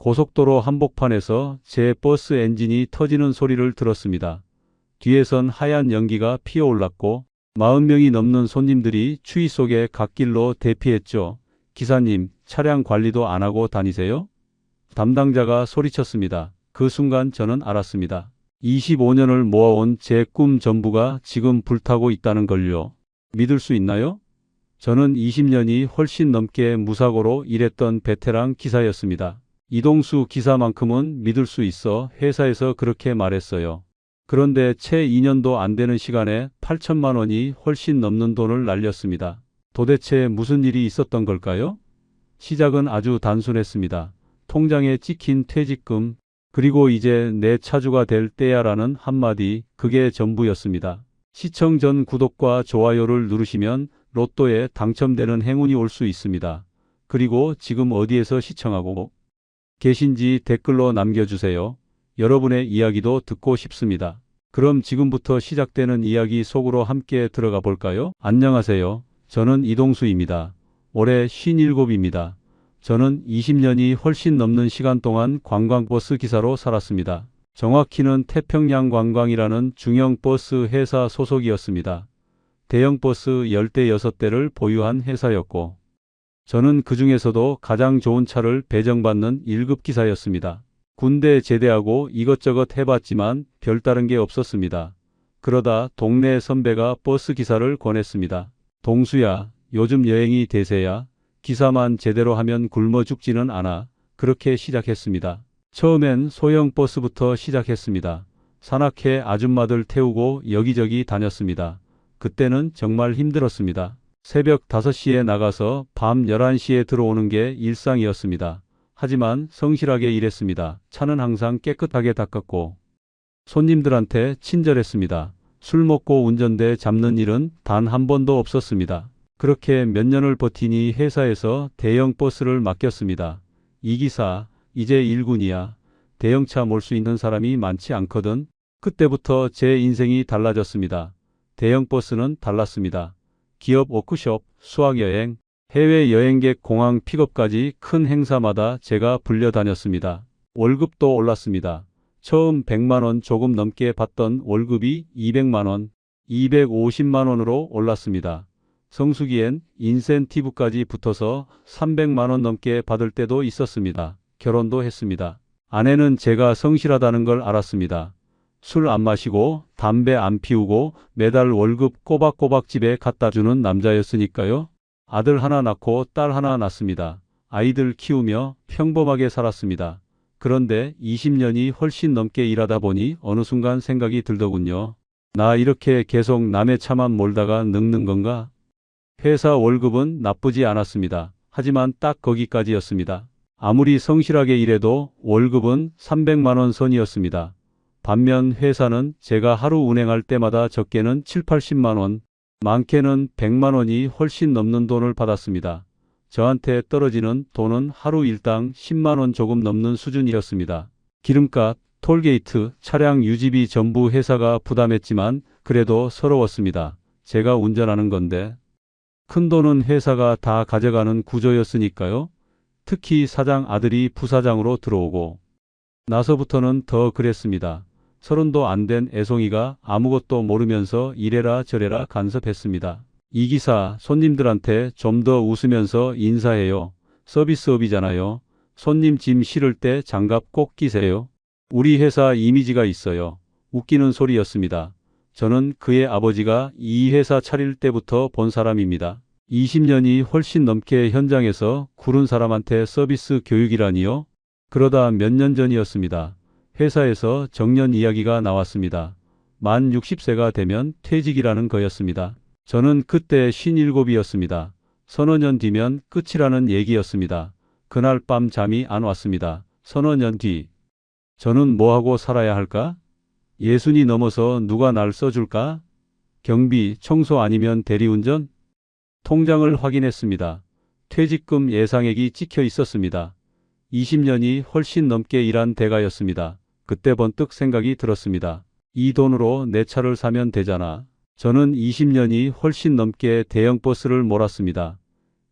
고속도로 한복판에서 제 버스 엔진이 터지는 소리를 들었습니다. 뒤에선 하얀 연기가 피어올랐고 40명이 넘는 손님들이 추위 속에 갓길로 대피했죠. 기사님, 차량 관리도 안 하고 다니세요? 담당자가 소리쳤습니다. 그 순간 저는 알았습니다. 25년을 모아온 제 꿈 전부가 지금 불타고 있다는 걸요. 믿을 수 있나요? 저는 20년이 훨씬 넘게 무사고로 일했던 베테랑 기사였습니다. 이동수 기사만큼은 믿을 수 있어 회사에서 그렇게 말했어요. 그런데 채 2년도 안 되는 시간에 8천만 원이 훨씬 넘는 돈을 날렸습니다. 도대체 무슨 일이 있었던 걸까요? 시작은 아주 단순했습니다. 통장에 찍힌 퇴직금, 그리고 이제 내 차주가 될 때야라는 한마디, 그게 전부였습니다. 시청 전 구독과 좋아요를 누르시면 로또에 당첨되는 행운이 올 수 있습니다. 그리고 지금 어디에서 시청하고 계신지 댓글로 남겨주세요. 여러분의 이야기도 듣고 싶습니다. 그럼 지금부터 시작되는 이야기 속으로 함께 들어가 볼까요? 안녕하세요. 저는 이동수입니다. 올해 57입니다. 저는 20년이 훨씬 넘는 시간 동안 관광버스 기사로 살았습니다. 정확히는 태평양 관광이라는 중형 버스 회사 소속이었습니다. 대형 버스 16대를 보유한 회사였고, 저는 그 중에서도 가장 좋은 차를 배정받는 1급 기사였습니다. 군대 제대하고 이것저것 해봤지만 별다른 게 없었습니다. 그러다 동네 선배가 버스 기사를 권했습니다. 동수야, 요즘 여행이 대세야. 기사만 제대로 하면 굶어 죽지는 않아. 그렇게 시작했습니다. 처음엔 소형 버스부터 시작했습니다. 산악회 아줌마들 태우고 여기저기 다녔습니다. 그때는 정말 힘들었습니다. 새벽 5시에 나가서 밤 11시에 들어오는 게 일상이었습니다. 하지만 성실하게 일했습니다. 차는 항상 깨끗하게 닦았고 손님들한테 친절했습니다. 술 먹고 운전대 잡는 일은 단 한 번도 없었습니다. 그렇게 몇 년을 버티니 회사에서 대형 버스를 맡겼습니다. 이 기사, 이제 1군이야. 대형차 몰 수 있는 사람이 많지 않거든. 그때부터 제 인생이 달라졌습니다. 대형 버스는 달랐습니다. 기업 워크숍, 수학여행, 해외 여행객 공항 픽업까지 큰 행사마다 제가 불려다녔습니다. 월급도 올랐습니다. 처음 100만 원 조금 넘게 받던 월급이 200만 원, 250만 원으로 올랐습니다. 성수기엔 인센티브까지 붙어서 300만 원 넘게 받을 때도 있었습니다. 결혼도 했습니다. 아내는 제가 성실하다는 걸 알았습니다. 술 안 마시고 담배 안 피우고 매달 월급 꼬박꼬박 집에 갖다 주는 남자였으니까요. 아들 하나 낳고 딸 하나 낳습니다. 아이들 키우며 평범하게 살았습니다. 그런데 20년이 훨씬 넘게 일하다 보니 어느 순간 생각이 들더군요. 나 이렇게 계속 남의 차만 몰다가 늙는 건가? 회사 월급은 나쁘지 않았습니다. 하지만 딱 거기까지였습니다. 아무리 성실하게 일해도 월급은 300만 원 선이었습니다. 반면 회사는 제가 하루 운행할 때마다 적게는 7, 80만 원, 많게는 100만 원이 훨씬 넘는 돈을 받았습니다. 저한테 떨어지는 돈은 하루 일당 10만 원 조금 넘는 수준이었습니다. 기름값, 톨게이트, 차량 유지비 전부 회사가 부담했지만 그래도 서러웠습니다. 제가 운전하는 건데. 큰 돈은 회사가 다 가져가는 구조였으니까요. 특히 사장 아들이 부사장으로 들어오고 나서부터는 더 그랬습니다. 30도 안 된 애송이가 아무것도 모르면서 이래라 저래라 간섭했습니다. 이 기사, 손님들한테 좀 더 웃으면서 인사해요. 서비스업이잖아요. 손님 짐 실을 때 장갑 꼭 끼세요. 우리 회사 이미지가 있어요. 웃기는 소리였습니다. 저는 그의 아버지가 이 회사 차릴 때부터 본 사람입니다. 20년이 훨씬 넘게 현장에서 구른 사람한테 서비스 교육이라니요? 그러다 몇 년 전이었습니다. 회사에서 정년 이야기가 나왔습니다. 만 60세가 되면 퇴직이라는 거였습니다. 저는 그때 57이었습니다. 서너 년 뒤면 끝이라는 얘기였습니다. 그날 밤 잠이 안 왔습니다. 서너 년 뒤. 저는 뭐하고 살아야 할까? 60이 넘어서 누가 날 써줄까? 경비, 청소 아니면 대리운전? 통장을 확인했습니다. 퇴직금 예상액이 찍혀 있었습니다. 20년이 훨씬 넘게 일한 대가였습니다. 그때 번뜩 생각이 들었습니다. 이 돈으로 내 차를 사면 되잖아. 저는 20년이 훨씬 넘게 대형 버스를 몰았습니다.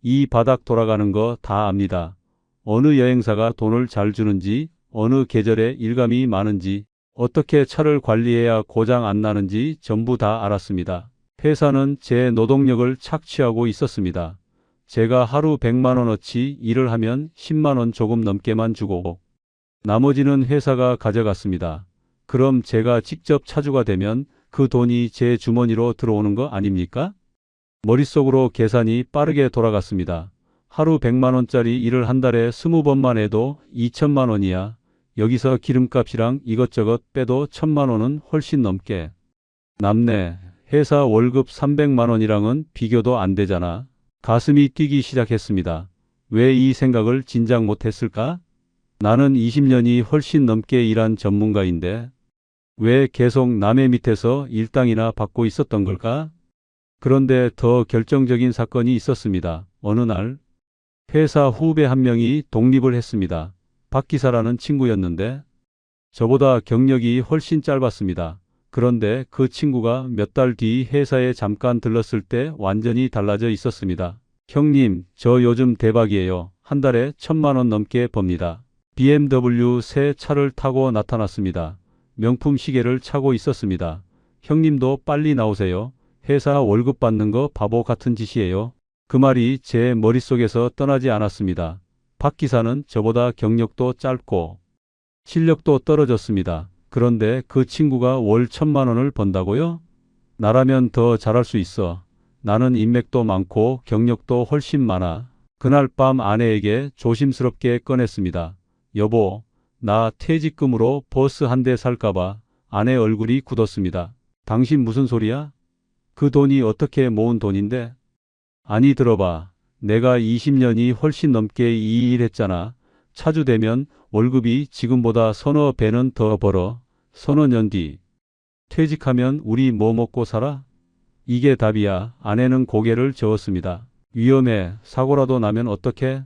이 바닥 돌아가는 거 다 압니다. 어느 여행사가 돈을 잘 주는지, 어느 계절에 일감이 많은지, 어떻게 차를 관리해야 고장 안 나는지 전부 다 알았습니다. 회사는 제 노동력을 착취하고 있었습니다. 제가 하루 100만 원어치 일을 하면 10만 원 조금 넘게만 주고 나머지는 회사가 가져갔습니다. 그럼 제가 직접 차주가 되면 그 돈이 제 주머니로 들어오는 거 아닙니까? 머릿속으로 계산이 빠르게 돌아갔습니다. 하루 100만 원짜리 일을 한 달에 20번만 해도 2천만 원이야. 여기서 기름값이랑 이것저것 빼도 1,000만 원은 훨씬 넘게 남네. 회사 월급 300만 원이랑은 비교도 안 되잖아. 가슴이 뛰기 시작했습니다. 왜 이 생각을 진작 못했을까? 나는 20년이 훨씬 넘게 일한 전문가인데 왜 계속 남의 밑에서 일당이나 받고 있었던 걸까? 그런데 더 결정적인 사건이 있었습니다. 어느 날 회사 후배 한 명이 독립을 했습니다. 박 기사라는 친구였는데 저보다 경력이 훨씬 짧았습니다. 그런데 그 친구가 몇 달 뒤 회사에 잠깐 들렀을 때 완전히 달라져 있었습니다. 형님, 저 요즘 대박이에요. 한 달에 1,000만 원 넘게 법니다. BMW 새 차를 타고 나타났습니다. 명품 시계를 차고 있었습니다. 형님도 빨리 나오세요. 회사 월급 받는 거 바보 같은 짓이에요. 그 말이 제 머릿속에서 떠나지 않았습니다. 박 기사는 저보다 경력도 짧고 실력도 떨어졌습니다. 그런데 그 친구가 월 1,000만 원을 번다고요? 나라면 더 잘할 수 있어. 나는 인맥도 많고 경력도 훨씬 많아. 그날 밤 아내에게 조심스럽게 꺼냈습니다. 여보, 나 퇴직금으로 버스 한 대 살까봐. 아내 얼굴이 굳었습니다. 당신 무슨 소리야? 그 돈이 어떻게 모은 돈인데? 아니 들어봐. 내가 20년이 훨씬 넘게 이 일 했잖아. 차주 되면 월급이 지금보다 서너 배는 더 벌어. 서너 년 뒤 퇴직하면 우리 뭐 먹고 살아? 이게 답이야. 아내는 고개를 저었습니다. 위험해. 사고라도 나면 어떡해?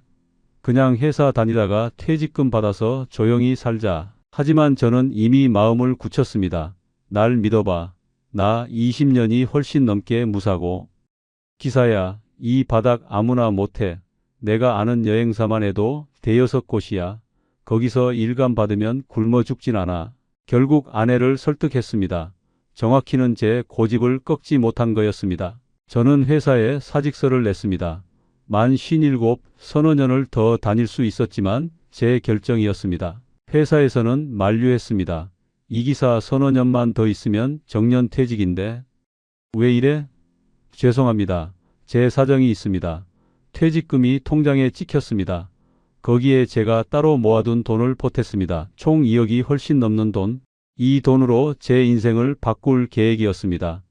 그냥 회사 다니다가 퇴직금 받아서 조용히 살자. 하지만 저는 이미 마음을 굳혔습니다. 날 믿어봐. 나 20년이 훨씬 넘게 무사고 기사야. 이 바닥 아무나 못해. 내가 아는 여행사만 해도 대여섯 곳이야. 거기서 일감 받으면 굶어 죽진 않아. 결국 아내를 설득했습니다. 정확히는 제 고집을 꺾지 못한 거였습니다. 저는 회사에 사직서를 냈습니다. 만 57, 서너 년을 더 다닐 수 있었지만 제 결정이었습니다. 회사에서는 만류했습니다. 이 기사 서너 년만 더 있으면 정년퇴직인데. 왜 이래? 죄송합니다. 제 사정이 있습니다. 퇴직금이 통장에 찍혔습니다. 거기에 제가 따로 모아둔 돈을 보탰습니다. 총 2억이 훨씬 넘는 돈. 이 돈으로 제 인생을 바꿀 계획이었습니다.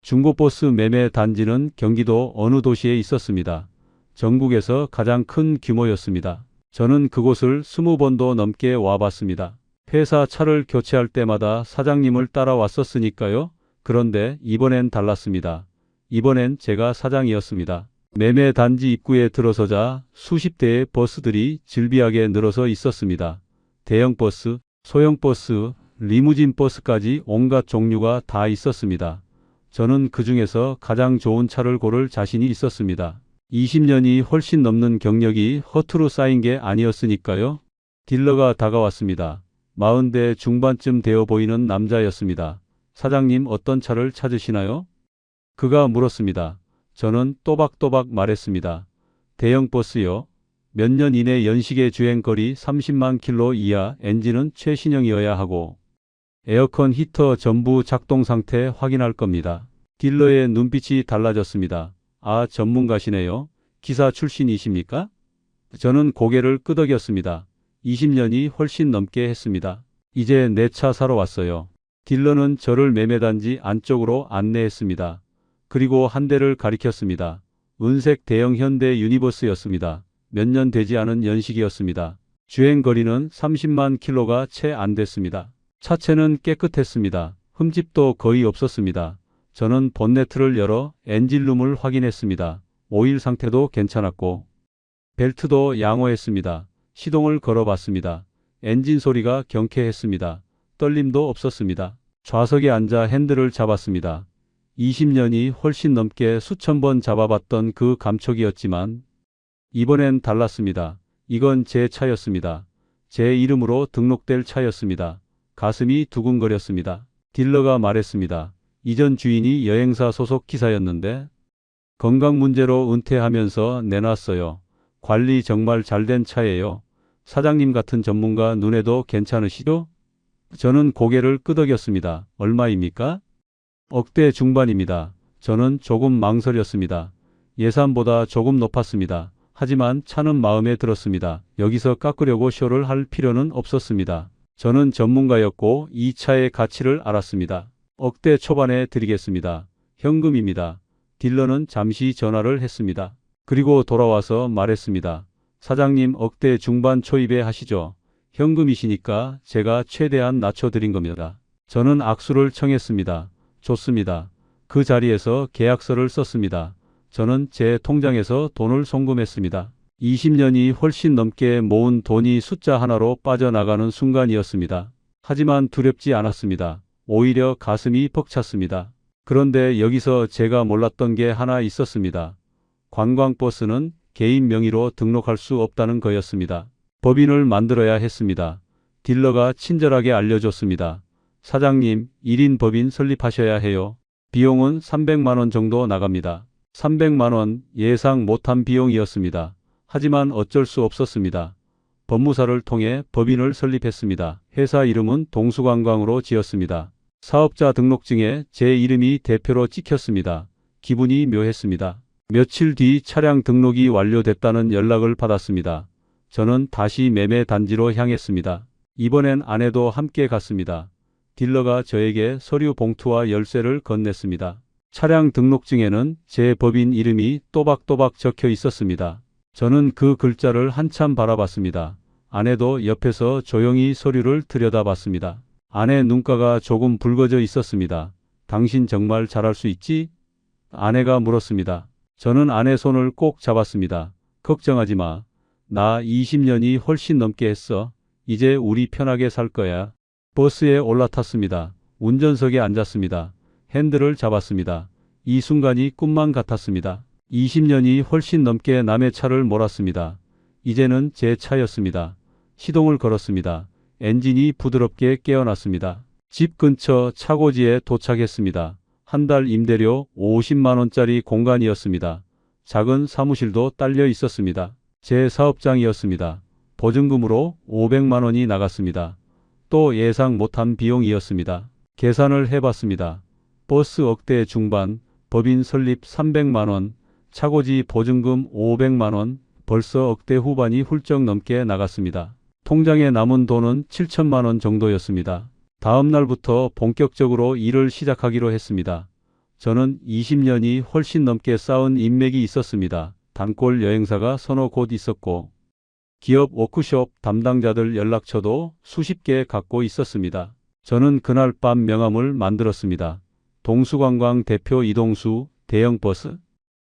중고버스 매매 단지는 경기도 어느 도시에 있었습니다. 전국에서 가장 큰 규모였습니다. 저는 그곳을 20번도 넘게 와봤습니다. 회사 차를 교체할 때마다 사장님을 따라왔었으니까요. 그런데 이번엔 달랐습니다. 이번엔 제가 사장이었습니다. 매매 단지 입구에 들어서자 수십 대의 버스들이 질비하게 늘어서 있었습니다. 대형 버스, 소형 버스, 리무진 버스까지 온갖 종류가 다 있었습니다. 저는 그 중에서 가장 좋은 차를 고를 자신이 있었습니다. 20년이 훨씬 넘는 경력이 허투루 쌓인 게 아니었으니까요. 딜러가 다가왔습니다. 40대 중반쯤 되어 보이는 남자였습니다. 사장님 어떤 차를 찾으시나요? 그가 물었습니다. 저는 또박또박 말했습니다. 대형 버스요. 몇 년 이내 연식의 주행거리 30만 킬로 이하, 엔진은 최신형이어야 하고 에어컨 히터 전부 작동 상태 확인할 겁니다. 딜러의 눈빛이 달라졌습니다. 아, 전문가시네요. 기사 출신이십니까? 저는 고개를 끄덕였습니다. 20년이 훨씬 넘게 했습니다. 이제 내 차 사러 왔어요. 딜러는 저를 매매단지 안쪽으로 안내했습니다. 그리고 한 대를 가리켰습니다. 은색 대형 현대 유니버스였습니다. 몇 년 되지 않은 연식이었습니다. 주행거리는 30만 킬로가 채 안 됐습니다. 차체는 깨끗했습니다. 흠집도 거의 없었습니다. 저는 본네트를 열어 엔진룸을 확인했습니다. 오일 상태도 괜찮았고 벨트도 양호했습니다. 시동을 걸어봤습니다. 엔진 소리가 경쾌했습니다. 떨림도 없었습니다. 좌석에 앉아 핸들을 잡았습니다. 20년이 훨씬 넘게 수천 번 잡아봤던 그 감촉이었지만 이번엔 달랐습니다. 이건 제 차였습니다. 제 이름으로 등록될 차였습니다. 가슴이 두근거렸습니다. 딜러가 말했습니다. 이전 주인이 여행사 소속 기사였는데 건강 문제로 은퇴하면서 내놨어요. 관리 정말 잘된 차예요. 사장님 같은 전문가 눈에도 괜찮으시죠? 저는 고개를 끄덕였습니다. 얼마입니까? 억대 중반입니다. 저는 조금 망설였습니다. 예산보다 조금 높았습니다. 하지만 차는 마음에 들었습니다. 여기서 깎으려고 쇼를 할 필요는 없었습니다. 저는 전문가였고 이 차의 가치를 알았습니다. 억대 초반에 드리겠습니다. 현금입니다. 딜러는 잠시 전화를 했습니다. 그리고 돌아와서 말했습니다. 사장님 억대 중반 초입에 하시죠. 현금이시니까 제가 최대한 낮춰드린 겁니다. 저는 악수를 청했습니다. 좋습니다. 그 자리에서 계약서를 썼습니다. 저는 제 통장에서 돈을 송금했습니다. 20년이 훨씬 넘게 모은 돈이 숫자 하나로 빠져나가는 순간이었습니다. 하지만 두렵지 않았습니다. 오히려 가슴이 벅찼습니다. 그런데 여기서 제가 몰랐던 게 하나 있었습니다. 관광버스는 개인 명의로 등록할 수 없다는 거였습니다. 법인을 만들어야 했습니다. 딜러가 친절하게 알려줬습니다. 사장님, 1인 법인 설립하셔야 해요. 비용은 300만 원 정도 나갑니다. 300만 원 예상 못한 비용이었습니다. 하지만 어쩔 수 없었습니다. 법무사를 통해 법인을 설립했습니다. 회사 이름은 동수관광으로 지었습니다. 사업자 등록증에 제 이름이 대표로 찍혔습니다. 기분이 묘했습니다. 며칠 뒤 차량 등록이 완료됐다는 연락을 받았습니다. 저는 다시 매매 단지로 향했습니다. 이번엔 아내도 함께 갔습니다. 딜러가 저에게 서류 봉투와 열쇠를 건넸습니다. 차량 등록증에는 제 법인 이름이 또박또박 적혀 있었습니다. 저는 그 글자를 한참 바라봤습니다. 아내도 옆에서 조용히 서류를 들여다봤습니다. 아내 눈가가 조금 붉어져 있었습니다. 당신 정말 잘할 수 있지? 아내가 물었습니다. 저는 아내 손을 꼭 잡았습니다. 걱정하지 마. 나 20년이 훨씬 넘게 했어. 이제 우리 편하게 살 거야. 버스에 올라탔습니다. 운전석에 앉았습니다. 핸들을 잡았습니다. 이 순간이 꿈만 같았습니다. 20년이 훨씬 넘게 남의 차를 몰았습니다. 이제는 제 차였습니다. 시동을 걸었습니다. 엔진이 부드럽게 깨어났습니다. 집 근처 차고지에 도착했습니다. 한 달 임대료 50만 원짜리 공간이었습니다. 작은 사무실도 딸려 있었습니다. 제 사업장이었습니다. 보증금으로 500만 원이 나갔습니다. 또 예상 못한 비용이었습니다. 계산을 해봤습니다. 버스 억대 중반, 법인 설립 300만 원, 차고지 보증금 500만 원, 벌써 억대 후반이 훌쩍 넘게 나갔습니다. 통장에 남은 돈은 7천만 원 정도였습니다. 다음 날부터 본격적으로 일을 시작하기로 했습니다. 저는 20년이 훨씬 넘게 쌓은 인맥이 있었습니다. 단골 여행사가 서너 곳 있었고 기업 워크숍 담당자들 연락처도 수십 개 갖고 있었습니다. 저는 그날 밤 명함을 만들었습니다. 동수관광 대표 이동수, 대형버스,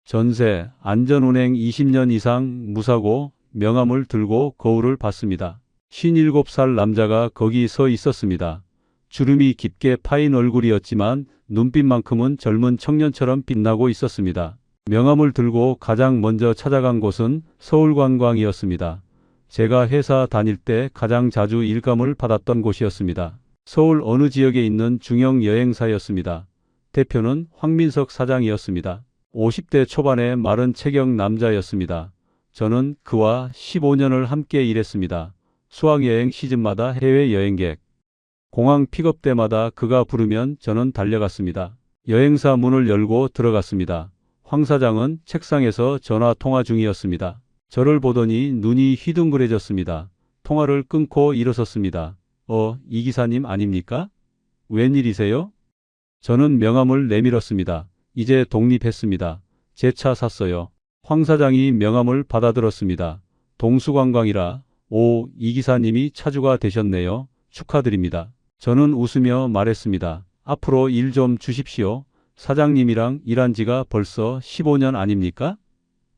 전세, 안전운행 20년 이상 무사고 명함을 들고 거울을 봤습니다. 57살 남자가 거기 서 있었습니다. 주름이 깊게 파인 얼굴이었지만 눈빛만큼은 젊은 청년처럼 빛나고 있었습니다. 명함을 들고 가장 먼저 찾아간 곳은 서울관광이었습니다. 제가 회사 다닐 때 가장 자주 일감을 받았던 곳이었습니다. 서울 어느 지역에 있는 중형 여행사였습니다. 대표는 황민석 사장이었습니다. 50대 초반의 마른 체격 남자였습니다. 저는 그와 15년을 함께 일했습니다. 수학여행 시즌마다 해외 여행객, 공항 픽업 때마다 그가 부르면 저는 달려갔습니다. 여행사 문을 열고 들어갔습니다. 황 사장은 책상에서 전화 통화 중이었습니다. 저를 보더니 눈이 휘둥그레졌습니다. 통화를 끊고 일어섰습니다. 이 기사님 아닙니까? 웬일이세요? 저는 명함을 내밀었습니다. 이제 독립했습니다. 제 차 샀어요. 황 사장이 명함을 받아들었습니다. 동수관광이라, 이 기사님이 차주가 되셨네요. 축하드립니다. 저는 웃으며 말했습니다. 앞으로 일 좀 주십시오. 사장님이랑 일한 지가 벌써 15년 아닙니까?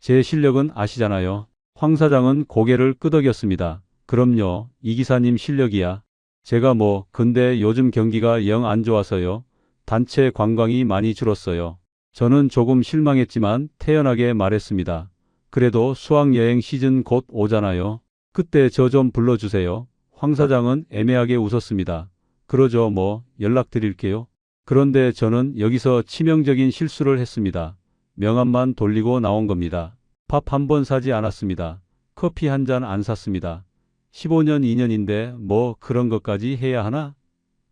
제 실력은 아시잖아요. 황 사장은 고개를 끄덕였습니다. 그럼요, 이 기사님 실력이야. 제가 근데 요즘 경기가 영 안 좋아서요. 단체 관광이 많이 줄었어요. 저는 조금 실망했지만 태연하게 말했습니다. 그래도 수학여행 시즌 곧 오잖아요. 그때 저 좀 불러주세요. 황 사장은 애매하게 웃었습니다. 그러죠 뭐 연락드릴게요. 그런데 저는 여기서 치명적인 실수를 했습니다. 명함만 돌리고 나온 겁니다. 밥 한 번 사지 않았습니다. 커피 한 잔 안 샀습니다. 15년 인연인데 뭐 그런 것까지 해야 하나?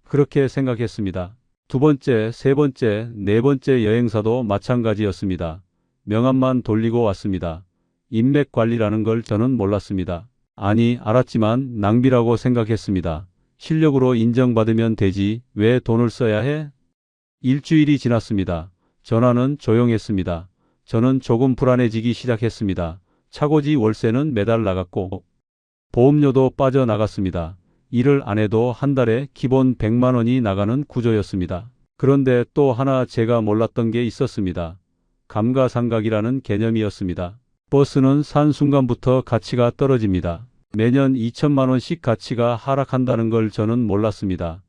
그렇게 생각했습니다. 두 번째, 세 번째, 네 번째 여행사도 마찬가지였습니다. 명함만 돌리고 왔습니다. 인맥 관리라는 걸 저는 몰랐습니다. 아니, 알았지만 낭비라고 생각했습니다. 실력으로 인정받으면 되지 왜 돈을 써야 해? 일주일이 지났습니다. 전화는 조용했습니다. 저는 조금 불안해지기 시작했습니다. 차고지 월세는 매달 나갔고 보험료도 빠져나갔습니다. 일을 안 해도 한 달에 기본 100만 원이 나가는 구조였습니다. 그런데 또 하나 제가 몰랐던 게 있었습니다. 감가상각이라는 개념이었습니다. 버스는 산 순간부터 가치가 떨어집니다. 매년 2천만 원씩 가치가 하락한다는 걸 저는 몰랐습니다.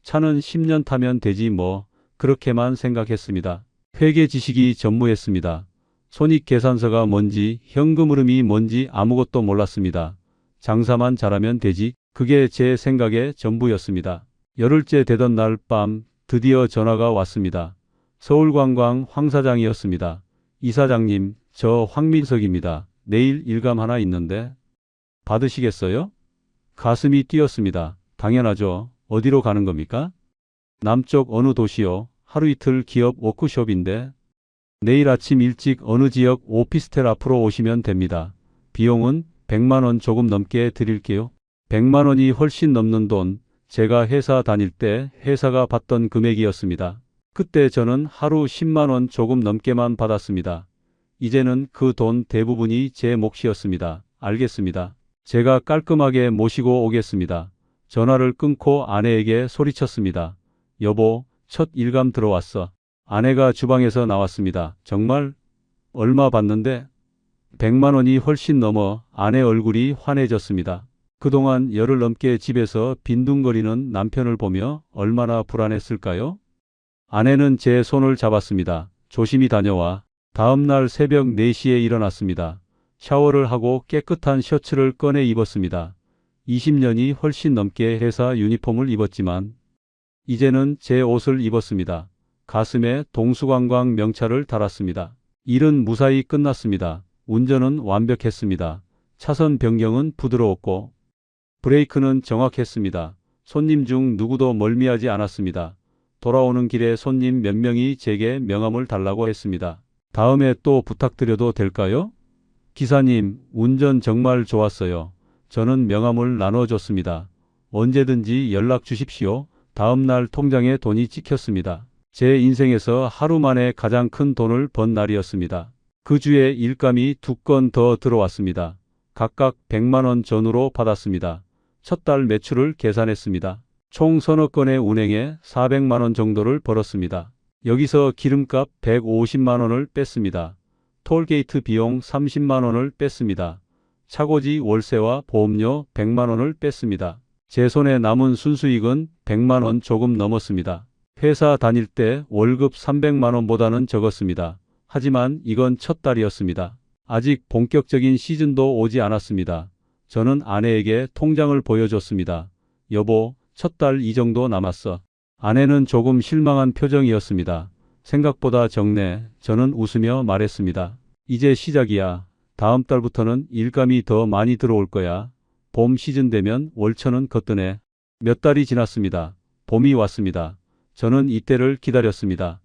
차는 10년 타면 되지 뭐 그렇게만 생각했습니다. 회계 지식이 전무했습니다. 손익계산서가 뭔지 현금 흐름이 뭔지 아무것도 몰랐습니다. 장사만 잘하면 되지 그게 제 생각의 전부였습니다. 열흘째 되던 날 밤 드디어 전화가 왔습니다. 서울관광 황 사장이었습니다. 이사장님, 저 황민석입니다. 내일 일감 하나 있는데 받으시겠어요? 가슴이 뛰었습니다. 당연하죠. 어디로 가는 겁니까? 남쪽 어느 도시요? 하루 이틀 기업 워크숍인데 내일 아침 일찍 어느 지역 오피스텔 앞으로 오시면 됩니다. 비용은 100만 원 조금 넘게 드릴게요. 100만 원이 훨씬 넘는 돈, 제가 회사 다닐 때 회사가 받던 금액이었습니다. 그때 저는 하루 10만 원 조금 넘게만 받았습니다. 이제는 그 돈 대부분이 제 몫이었습니다. 알겠습니다. 제가 깔끔하게 모시고 오겠습니다. 전화를 끊고 아내에게 소리쳤습니다. 여보, 첫 일감 들어왔어. 아내가 주방에서 나왔습니다. 정말? 얼마 받는데? 100만 원이 훨씬 넘어. 아내 얼굴이 환해졌습니다. 그동안 열흘 넘게 집에서 빈둥거리는 남편을 보며 얼마나 불안했을까요? 아내는 제 손을 잡았습니다. 조심히 다녀와. 다음 날 새벽 4시에 일어났습니다. 샤워를 하고 깨끗한 셔츠를 꺼내 입었습니다. 20년이 훨씬 넘게 회사 유니폼을 입었지만 이제는 제 옷을 입었습니다. 가슴에 동수관광 명찰을 달았습니다. 일은 무사히 끝났습니다. 운전은 완벽했습니다. 차선 변경은 부드러웠고 브레이크는 정확했습니다. 손님 중 누구도 멀미하지 않았습니다. 돌아오는 길에 손님 몇 명이 제게 명함을 달라고 했습니다. 다음에 또 부탁드려도 될까요? 기사님, 운전 정말 좋았어요. 저는 명함을 나눠줬습니다. 언제든지 연락 주십시오. 다음 날 통장에 돈이 찍혔습니다. 제 인생에서 하루 만에 가장 큰 돈을 번 날이었습니다. 그 주에 일감이 2건 더 들어왔습니다. 각각 100만 원 전후로 받았습니다. 첫 달 매출을 계산했습니다. 총 서너 건의 운행에 400만 원 정도를 벌었습니다. 여기서 기름값 150만 원을 뺐습니다. 톨게이트 비용 30만 원을 뺐습니다. 차고지 월세와 보험료 100만 원을 뺐습니다. 제 손에 남은 순수익은 100만 원 조금 넘었습니다. 회사 다닐 때 월급 300만 원보다는 적었습니다. 하지만 이건 첫 달이었습니다. 아직 본격적인 시즌도 오지 않았습니다. 저는 아내에게 통장을 보여줬습니다. 여보, 첫 달 이 정도 남았어. 아내는 조금 실망한 표정이었습니다. 생각보다 적네. 저는 웃으며 말했습니다. 이제 시작이야. 다음 달부터는 일감이 더 많이 들어올 거야. 봄 시즌 되면 월천은 거뜬해. 몇 달이 지났습니다. 봄이 왔습니다. 저는 이때를 기다렸습니다.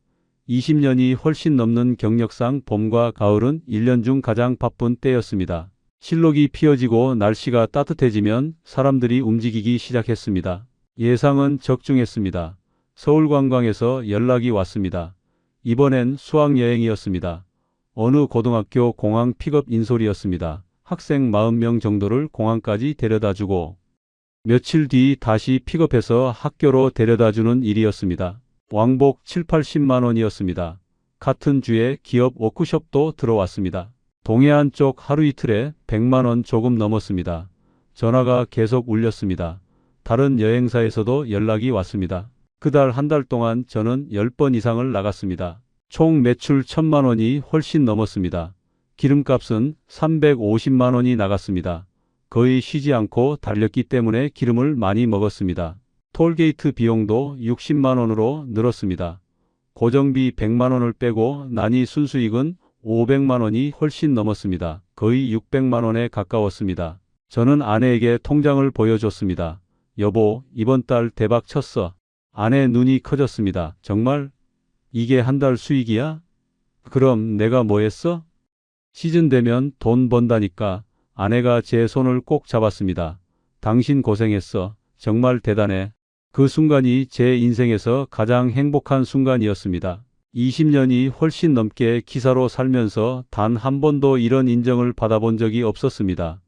20년이 훨씬 넘는 경력상 봄과 가을은 1년 중 가장 바쁜 때였습니다. 실록이 피어지고 날씨가 따뜻해지면 사람들이 움직이기 시작했습니다. 예상은 적중했습니다. 서울관광에서 연락이 왔습니다. 이번엔 수학여행이었습니다. 어느 고등학교 공항 픽업 인솔이었습니다. 학생 40명 정도를 공항까지 데려다주고 며칠 뒤 다시 픽업해서 학교로 데려다주는 일이었습니다. 왕복 7, 80만 원이었습니다. 같은 주에 기업 워크숍도 들어왔습니다. 동해안 쪽 하루 이틀에 100만 원 조금 넘었습니다. 전화가 계속 울렸습니다. 다른 여행사에서도 연락이 왔습니다. 그달 한 달 동안 저는 10번 이상을 나갔습니다. 총 매출 1000만 원이 훨씬 넘었습니다. 기름값은 350만 원이 나갔습니다. 거의 쉬지 않고 달렸기 때문에 기름을 많이 먹었습니다. 톨게이트 비용도 60만 원으로 늘었습니다. 고정비 100만 원을 빼고 나니 순수익은 500만 원이 훨씬 넘었습니다. 거의 600만 원에 가까웠습니다. 저는 아내에게 통장을 보여줬습니다. 여보, 이번 달 대박 쳤어. 아내 눈이 커졌습니다. 정말? 이게 한 달 수익이야? 그럼 내가 뭐 했어? 시즌 되면 돈 번다니까. 아내가 제 손을 꼭 잡았습니다. 당신 고생했어. 정말 대단해. 그 순간이 제 인생에서 가장 행복한 순간이었습니다. 20년이 훨씬 넘게 기사로 살면서 단 한 번도 이런 인정을 받아본 적이 없었습니다.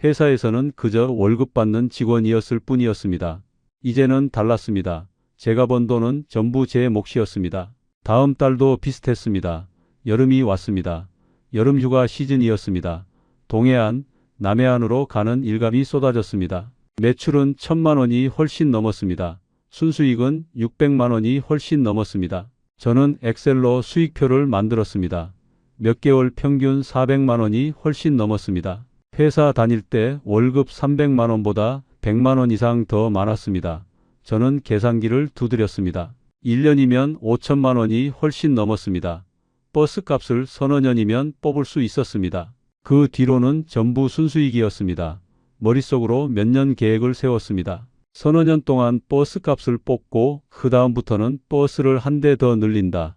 회사에서는 그저 월급 받는 직원이었을 뿐이었습니다. 이제는 달랐습니다. 제가 번 돈은 전부 제 몫이었습니다. 다음 달도 비슷했습니다. 여름이 왔습니다. 여름 휴가 시즌이었습니다. 동해안, 남해안으로 가는 일감이 쏟아졌습니다. 매출은 1000만 원이 훨씬 넘었습니다. 순수익은 600만 원이 훨씬 넘었습니다. 저는 엑셀로 수익표를 만들었습니다. 몇 개월 평균 400만 원이 훨씬 넘었습니다. 회사 다닐 때 월급 300만 원보다 100만 원 이상 더 많았습니다. 저는 계산기를 두드렸습니다. 1년이면 5천만 원이 훨씬 넘었습니다. 버스 값을 서너 년이면 뽑을 수 있었습니다. 그 뒤로는 전부 순수익이었습니다. 머릿속으로 몇 년 계획을 세웠습니다. 서너 년 동안 버스 값을 뽑고 그 다음부터는 버스를 한 대 더 늘린다.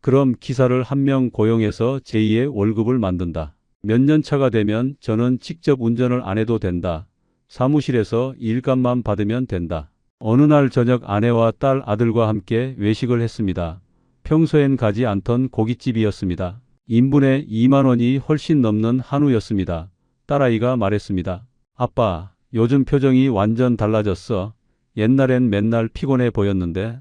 그럼 기사를 한 명 고용해서 제2의 월급을 만든다. 몇 년 차가 되면 저는 직접 운전을 안 해도 된다. 사무실에서 일감만 받으면 된다. 어느 날 저녁 아내와 딸 아들과 함께 외식을 했습니다. 평소엔 가지 않던 고깃집이었습니다. 인분에 2만 원이 훨씬 넘는 한우였습니다. 딸아이가 말했습니다. 아빠, 요즘 표정이 완전 달라졌어. 옛날엔 맨날 피곤해 보였는데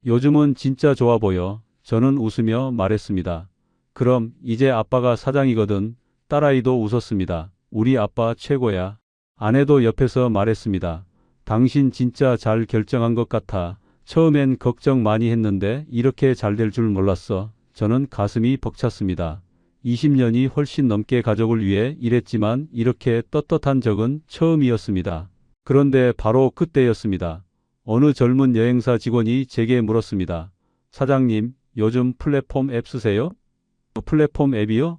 요즘은 진짜 좋아 보여. 저는 웃으며 말했습니다. 그럼 이제 아빠가 사장이거든. 딸아이도 웃었습니다. 우리 아빠 최고야. 아내도 옆에서 말했습니다. 당신 진짜 잘 결정한 것 같아. 처음엔 걱정 많이 했는데 이렇게 잘 될 줄 몰랐어. 저는 가슴이 벅찼습니다. 20년이 훨씬 넘게 가족을 위해 일했지만 이렇게 떳떳한 적은 처음이었습니다. 그런데 바로 그때였습니다. 어느 젊은 여행사 직원이 제게 물었습니다. 사장님, 요즘 플랫폼 앱 쓰세요? 플랫폼 앱이요?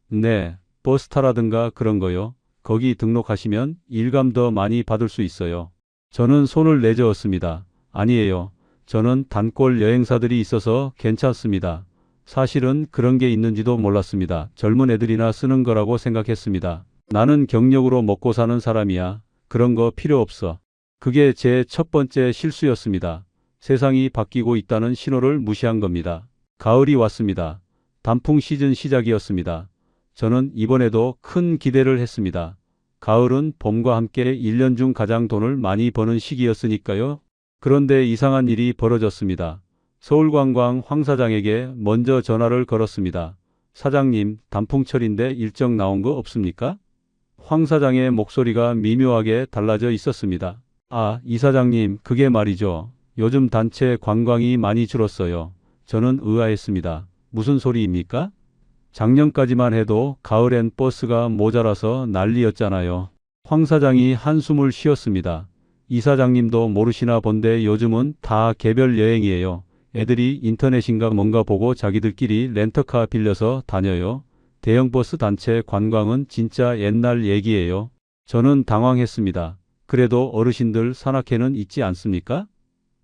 네, 버스타라든가 그런 거요. 거기 등록하시면 일감 더 많이 받을 수 있어요. 저는 손을 내저었습니다. 아니에요. 저는 단골 여행사들이 있어서 괜찮습니다. 사실은 그런 게 있는지도 몰랐습니다. 젊은 애들이나 쓰는 거라고 생각했습니다. 나는 경력으로 먹고 사는 사람이야. 그런 거 필요 없어. 그게 제 첫 번째 실수였습니다. 세상이 바뀌고 있다는 신호를 무시한 겁니다. 가을이 왔습니다. 단풍 시즌 시작이었습니다. 저는 이번에도 큰 기대를 했습니다. 가을은 봄과 함께 1년 중 가장 돈을 많이 버는 시기였으니까요. 그런데 이상한 일이 벌어졌습니다. 서울관광 황 사장에게 먼저 전화를 걸었습니다. 사장님, 단풍철인데 일정 나온 거 없습니까? 황 사장의 목소리가 미묘하게 달라져 있었습니다. 아, 이 사장님, 그게 말이죠. 요즘 단체 관광이 많이 줄었어요. 저는 의아했습니다. 무슨 소리입니까? 작년까지만 해도 가을엔 버스가 모자라서 난리였잖아요. 황 사장이 한숨을 쉬었습니다. 이 사장님도 모르시나 본데 요즘은 다 개별 여행이에요. 애들이 인터넷인가 뭔가 보고 자기들끼리 렌터카 빌려서 다녀요. 대형버스 단체 관광은 진짜 옛날 얘기예요. 저는 당황했습니다. 그래도 어르신들 산악회는 있지 않습니까?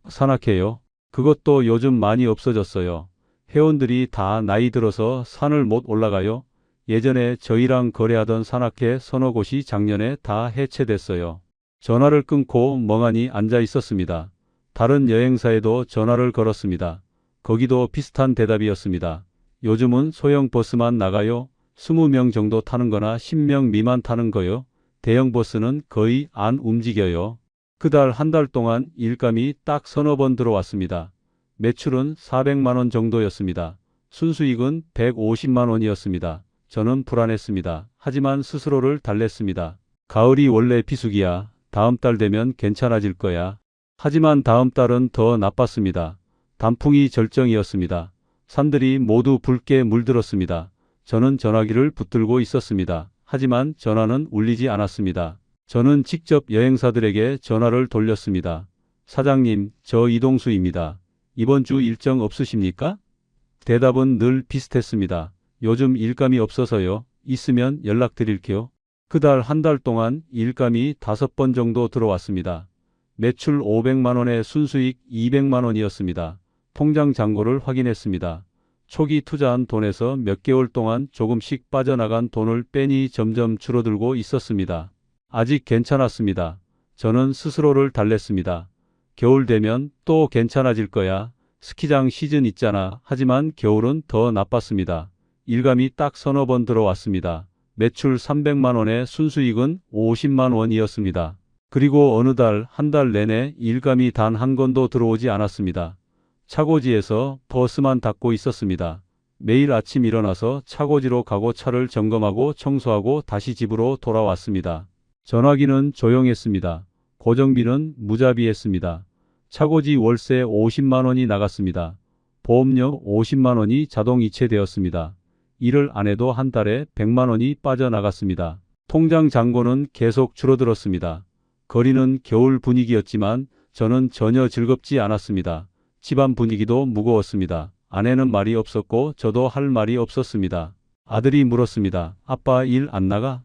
산악회요? 그것도 요즘 많이 없어졌어요. 회원들이 다 나이 들어서 산을 못 올라가요. 예전에 저희랑 거래하던 산악회 서너 곳이 작년에 다 해체됐어요. 전화를 끊고 멍하니 앉아 있었습니다. 다른 여행사에도 전화를 걸었습니다. 거기도 비슷한 대답이었습니다. 요즘은 소형 버스만 나가요. 20명 정도 타는 거나 10명 미만 타는 거요. 대형 버스는 거의 안 움직여요. 그달 한 달 동안 일감이 딱 서너 번 들어왔습니다. 매출은 400만 원 정도였습니다. 순수익은 150만 원이었습니다. 저는 불안했습니다. 하지만 스스로를 달랬습니다. 가을이 원래 비수기야. 다음 달 되면 괜찮아질 거야. 하지만 다음 달은 더 나빴습니다. 단풍이 절정이었습니다. 산들이 모두 붉게 물들었습니다. 저는 전화기를 붙들고 있었습니다. 하지만 전화는 울리지 않았습니다. 저는 직접 여행사들에게 전화를 돌렸습니다. 사장님, 저 이동수입니다. 이번 주 일정 없으십니까? 대답은 늘 비슷했습니다. 요즘 일감이 없어서요. 있으면 연락드릴게요. 그달 한 달 동안 일감이 5번 정도 들어왔습니다. 매출 500만 원에 순수익 200만 원이었습니다. 통장 잔고를 확인했습니다. 초기 투자한 돈에서 몇 개월 동안 조금씩 빠져나간 돈을 빼니 점점 줄어들고 있었습니다. 아직 괜찮았습니다. 저는 스스로를 달랬습니다. 겨울 되면 또 괜찮아질 거야. 스키장 시즌 있잖아. 하지만 겨울은 더 나빴습니다. 일감이 딱 서너 번 들어왔습니다. 매출 300만 원에 순수익은 50만 원이었습니다. 그리고 어느 달, 한 달 내내 일감이 단 한 건도 들어오지 않았습니다. 차고지에서 버스만 닫고 있었습니다. 매일 아침 일어나서 차고지로 가고 차를 점검하고 청소하고 다시 집으로 돌아왔습니다. 전화기는 조용했습니다. 고정비는 무자비했습니다. 차고지 월세 50만 원이 나갔습니다. 보험료 50만 원이 자동 이체되었습니다. 일을 안 해도 한 달에 100만 원이 빠져나갔습니다. 통장 잔고는 계속 줄어들었습니다. 거리는 겨울 분위기였지만 저는 전혀 즐겁지 않았습니다. 집안 분위기도 무거웠습니다. 아내는 말이 없었고 저도 할 말이 없었습니다. 아들이 물었습니다. 아빠 일 안 나가?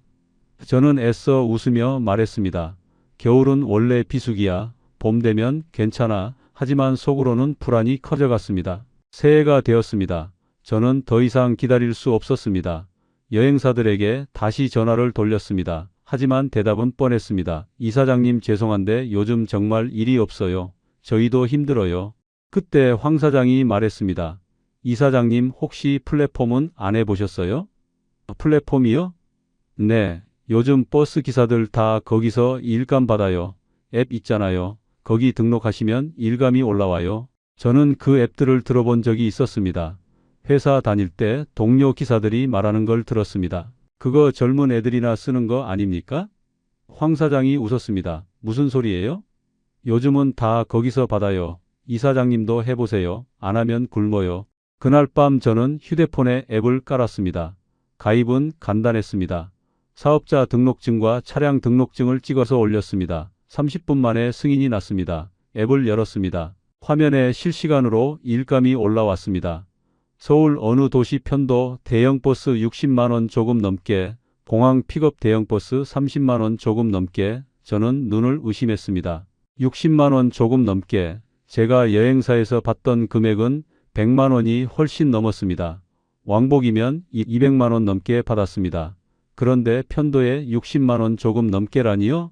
저는 애써 웃으며 말했습니다. 겨울은 원래 비수기야. 봄 되면 괜찮아. 하지만 속으로는 불안이 커져갔습니다. 새해가 되었습니다. 저는 더 이상 기다릴 수 없었습니다. 여행사들에게 다시 전화를 돌렸습니다. 하지만 대답은 뻔했습니다. 이사장님 죄송한데 요즘 정말 일이 없어요. 저희도 힘들어요. 그때 황 사장이 말했습니다. 이사장님 혹시 플랫폼은 안 해보셨어요? 플랫폼이요? 네. 요즘 버스 기사들 다 거기서 일감 받아요. 앱 있잖아요. 거기 등록하시면 일감이 올라와요. 저는 그 앱들을 들어본 적이 있었습니다. 회사 다닐 때 동료 기사들이 말하는 걸 들었습니다. 그거 젊은 애들이나 쓰는 거 아닙니까? 황 사장이 웃었습니다. 무슨 소리예요? 요즘은 다 거기서 받아요. 이사장님도 해보세요. 안 하면 굶어요. 그날 밤 저는 휴대폰에 앱을 깔았습니다. 가입은 간단했습니다. 사업자 등록증과 차량 등록증을 찍어서 올렸습니다. 30분 만에 승인이 났습니다. 앱을 열었습니다. 화면에 실시간으로 일감이 올라왔습니다. 서울 어느 도시 편도 대형버스 60만 원 조금 넘게, 공항 픽업 대형버스 30만 원 조금 넘게. 저는 눈을 의심했습니다. 60만 원 조금 넘게. 제가 여행사에서 받던 금액은 100만 원이 훨씬 넘었습니다. 왕복이면 200만 원 넘게 받았습니다. 그런데 편도에 60만 원 조금 넘게라니요?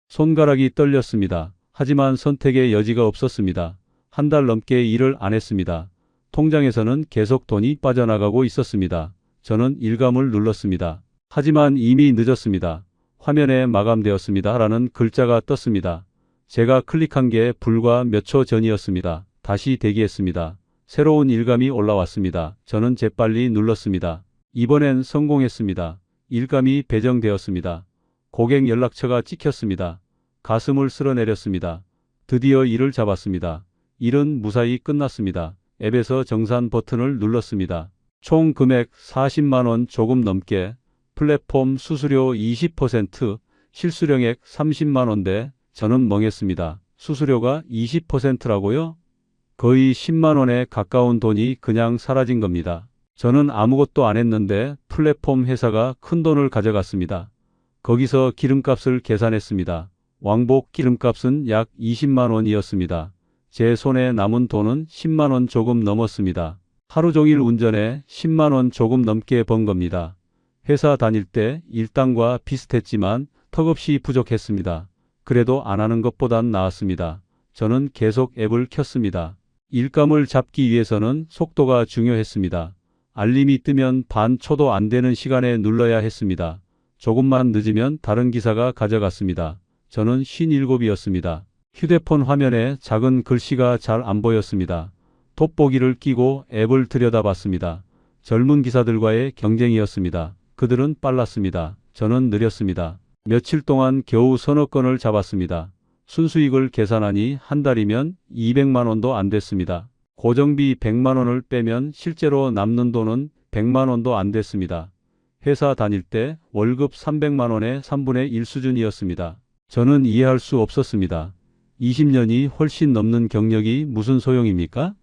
손가락이 떨렸습니다. 하지만 선택의 여지가 없었습니다. 한 달 넘게 일을 안 했습니다. 통장에서는 계속 돈이 빠져나가고 있었습니다. 저는 일감을 눌렀습니다. 하지만 이미 늦었습니다. 화면에 마감되었습니다. 라는 글자가 떴습니다. 제가 클릭한 게 불과 몇 초 전이었습니다. 다시 대기했습니다. 새로운 일감이 올라왔습니다. 저는 재빨리 눌렀습니다. 이번엔 성공했습니다. 일감이 배정되었습니다. 고객 연락처가 찍혔습니다. 가슴을 쓸어내렸습니다. 드디어 일을 잡았습니다. 일은 무사히 끝났습니다. 앱에서 정산 버튼을 눌렀습니다. 총 금액 40만 원 조금 넘게, 플랫폼 수수료 20%, 실수령액 30만 원대. 저는 멍했습니다. 수수료가 20%라고요? 거의 10만 원에 가까운 돈이 그냥 사라진 겁니다. 저는 아무것도 안 했는데 플랫폼 회사가 큰 돈을 가져갔습니다. 거기서 기름값을 계산했습니다. 왕복 기름값은 약 20만 원이었습니다. 제 손에 남은 돈은 10만 원 조금 넘었습니다. 하루 종일 운전에 10만 원 조금 넘게 번 겁니다. 회사 다닐 때 일당과 비슷했지만 턱없이 부족했습니다. 그래도 안 하는 것보단 나았습니다. 저는 계속 앱을 켰습니다. 일감을 잡기 위해서는 속도가 중요했습니다. 알림이 뜨면 반 초도 안 되는 시간에 눌러야 했습니다. 조금만 늦으면 다른 기사가 가져갔습니다. 저는 57이었습니다. 휴대폰 화면에 작은 글씨가 잘 안 보였습니다. 돋보기를 끼고 앱을 들여다봤습니다. 젊은 기사들과의 경쟁이었습니다. 그들은 빨랐습니다. 저는 느렸습니다. 며칠 동안 겨우 서너 건을 잡았습니다. 순수익을 계산하니 한 달이면 200만 원도 안 됐습니다. 고정비 100만 원을 빼면 실제로 남는 돈은 100만 원도 안 됐습니다. 회사 다닐 때 월급 300만 원의 3분의 1 수준이었습니다. 저는 이해할 수 없었습니다. 20년이 훨씬 넘는 경력이 무슨 소용입니까?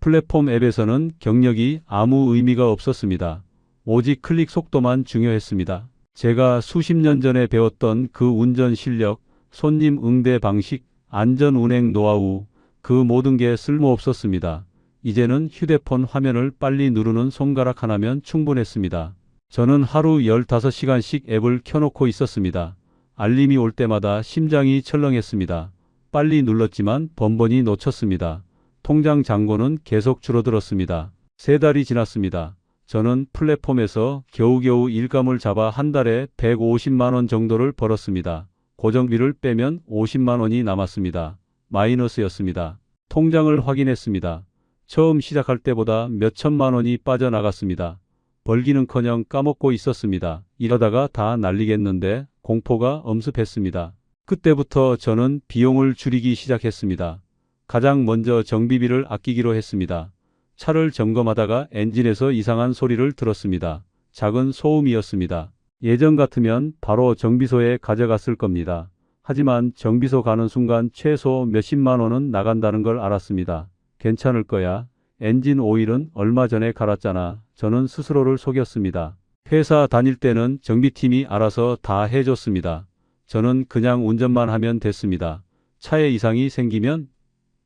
플랫폼 앱에서는 경력이 아무 의미가 없었습니다. 오직 클릭 속도만 중요했습니다. 제가 수십 년 전에 배웠던 그 운전 실력, 손님 응대 방식, 안전 운행 노하우, 그 모든 게 쓸모없었습니다. 이제는 휴대폰 화면을 빨리 누르는 손가락 하나면 충분했습니다. 저는 하루 15시간씩 앱을 켜놓고 있었습니다. 알림이 올 때마다 심장이 철렁했습니다. 빨리 눌렀지만 번번이 놓쳤습니다. 통장 잔고는 계속 줄어들었습니다. 3달이 지났습니다. 저는 플랫폼에서 겨우겨우 일감을 잡아 한 달에 150만 원 정도를 벌었습니다. 고정비를 빼면 50만 원이 남았습니다. 마이너스였습니다. 통장을 확인했습니다. 처음 시작할 때보다 몇 천만 원이 빠져나갔습니다. 벌기는커녕 까먹고 있었습니다. 이러다가 다 날리겠는데 공포가 엄습했습니다. 그때부터 저는 비용을 줄이기 시작했습니다. 가장 먼저 정비비를 아끼기로 했습니다. 차를 점검하다가 엔진에서 이상한 소리를 들었습니다. 작은 소음이었습니다. 예전 같으면 바로 정비소에 가져갔을 겁니다. 하지만 정비소 가는 순간 최소 몇십만 원은 나간다는 걸 알았습니다. 괜찮을 거야. 엔진 오일은 얼마 전에 갈았잖아. 저는 스스로를 속였습니다. 회사 다닐 때는 정비팀이 알아서 다 해줬습니다. 저는 그냥 운전만 하면 됐습니다. 차에 이상이 생기면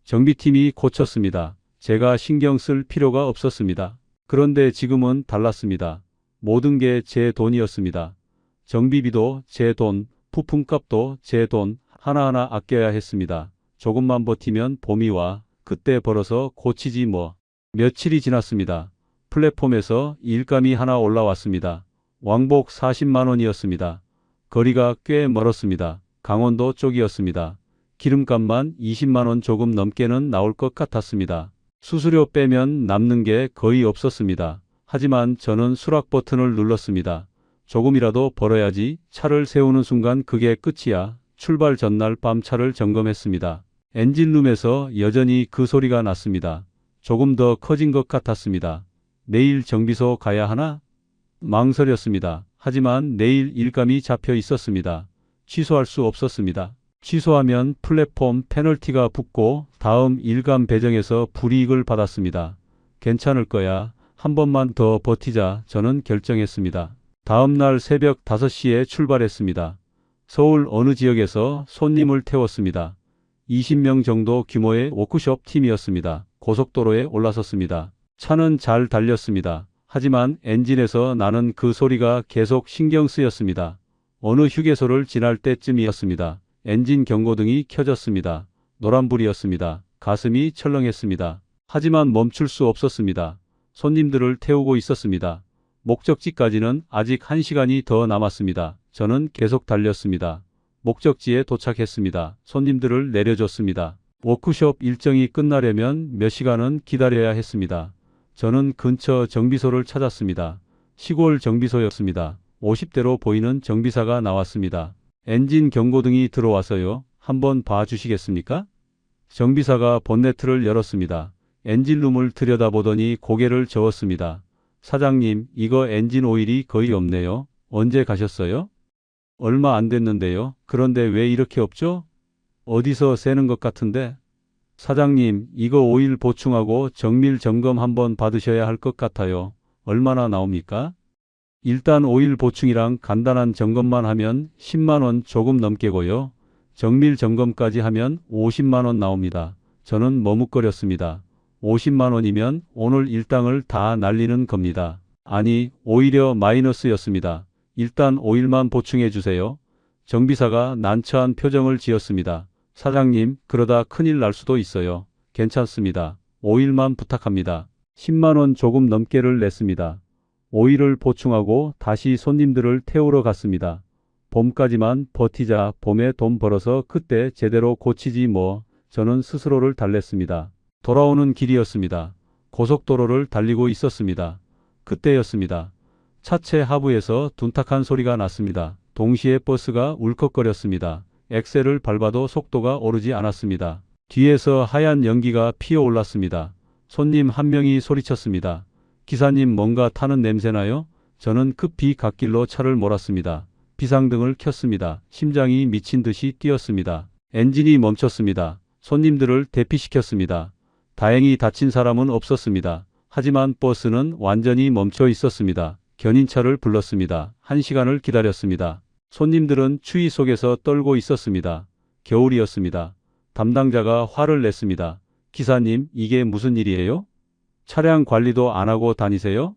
정비팀이 고쳤습니다. 제가 신경 쓸 필요가 없었습니다. 그런데 지금은 달랐습니다. 모든 게 제 돈이었습니다. 정비비도 제 돈, 부품값도 제 돈, 하나하나 아껴야 했습니다. 조금만 버티면 봄이 와. 그때 벌어서 고치지 뭐. 며칠이 지났습니다. 플랫폼에서 일감이 하나 올라왔습니다. 왕복 40만 원이었습니다. 거리가 꽤 멀었습니다. 강원도 쪽이었습니다. 기름값만 20만 원 조금 넘게는 나올 것 같았습니다. 수수료 빼면 남는 게 거의 없었습니다. 하지만 저는 수락 버튼을 눌렀습니다. 조금이라도 벌어야지. 차를 세우는 순간 그게 끝이야. 출발 전날 밤 차를 점검했습니다. 엔진룸에서 여전히 그 소리가 났습니다. 조금 더 커진 것 같았습니다. 내일 정비소 가야 하나? 망설였습니다. 하지만 내일 일감이 잡혀 있었습니다. 취소할 수 없었습니다. 취소하면 플랫폼 페널티가 붙고 다음 일감 배정에서 불이익을 받았습니다. 괜찮을 거야. 한 번만 더 버티자. 저는 결정했습니다. 다음 날 새벽 5시에 출발했습니다. 서울 어느 지역에서 손님을 태웠습니다. 20명 정도 규모의 워크숍 팀이었습니다. 고속도로에 올라섰습니다. 차는 잘 달렸습니다. 하지만 엔진에서 나는 그 소리가 계속 신경 쓰였습니다. 어느 휴게소를 지날 때쯤이었습니다. 엔진 경고등이 켜졌습니다. 노란불이었습니다. 가슴이 철렁했습니다. 하지만 멈출 수 없었습니다. 손님들을 태우고 있었습니다. 목적지까지는 아직 1시간이 더 남았습니다. 저는 계속 달렸습니다. 목적지에 도착했습니다. 손님들을 내려줬습니다. 워크숍 일정이 끝나려면 몇 시간은 기다려야 했습니다. 저는 근처 정비소를 찾았습니다. 시골 정비소였습니다. 50대로 보이는 정비사가 나왔습니다. 엔진 경고등이 들어와서요. 한번 봐주시겠습니까? 정비사가 본네트를 열었습니다. 엔진룸을 들여다보더니 고개를 저었습니다. 사장님, 이거 엔진 오일이 거의 없네요. 언제 가셨어요? 얼마 안 됐는데요. 그런데 왜 이렇게 없죠? 어디서 새는 것 같은데? 사장님, 이거 오일 보충하고 정밀 점검 한번 받으셔야 할 것 같아요. 얼마나 나옵니까? 일단 오일 보충이랑 간단한 점검만 하면 10만 원 조금 넘게고요. 정밀 점검까지 하면 50만 원 나옵니다. 저는 머뭇거렸습니다. 50만 원이면 오늘 일당을 다 날리는 겁니다. 아니, 오히려 마이너스였습니다. 일단 오일만 보충해 주세요. 정비사가 난처한 표정을 지었습니다. 사장님, 그러다 큰일 날 수도 있어요. 괜찮습니다. 오일만 부탁합니다. 10만 원 조금 넘게를 냈습니다. 오일을 보충하고 다시 손님들을 태우러 갔습니다. 봄까지만 버티자. 봄에 돈 벌어서 그때 제대로 고치지 뭐. 저는 스스로를 달랬습니다. 돌아오는 길이었습니다. 고속도로를 달리고 있었습니다. 그때였습니다. 차체 하부에서 둔탁한 소리가 났습니다. 동시에 버스가 울컥거렸습니다. 엑셀을 밟아도 속도가 오르지 않았습니다. 뒤에서 하얀 연기가 피어올랐습니다. 손님 한 명이 소리쳤습니다. 기사님 뭔가 타는 냄새나요? 저는 급히 갓길로 차를 몰았습니다. 비상등을 켰습니다. 심장이 미친 듯이 뛰었습니다. 엔진이 멈췄습니다. 손님들을 대피시켰습니다. 다행히 다친 사람은 없었습니다. 하지만 버스는 완전히 멈춰 있었습니다. 견인차를 불렀습니다. 1시간을 기다렸습니다. 손님들은 추위 속에서 떨고 있었습니다. 겨울이었습니다. 담당자가 화를 냈습니다. 기사님, 이게 무슨 일이에요? 차량 관리도 안 하고 다니세요?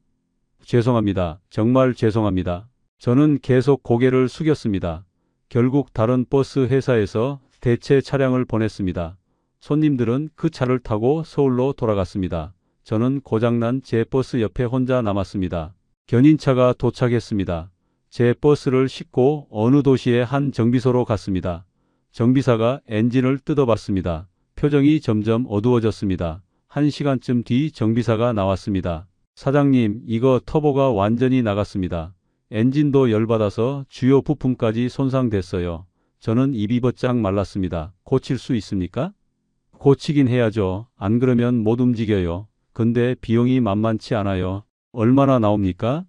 죄송합니다. 정말 죄송합니다. 저는 계속 고개를 숙였습니다. 결국 다른 버스 회사에서 대체 차량을 보냈습니다. 손님들은 그 차를 타고 서울로 돌아갔습니다. 저는 고장난 제 버스 옆에 혼자 남았습니다. 견인차가 도착했습니다. 제 버스를 싣고 어느 도시의 한 정비소로 갔습니다. 정비사가 엔진을 뜯어봤습니다. 표정이 점점 어두워졌습니다. 1시간쯤 뒤 정비사가 나왔습니다. 사장님, 이거 터보가 완전히 나갔습니다. 엔진도 열받아서 주요 부품까지 손상됐어요. 저는 입이 버짝 말랐습니다. 고칠 수 있습니까? 고치긴 해야죠. 안 그러면 못 움직여요. 근데 비용이 만만치 않아요. 얼마나 나옵니까?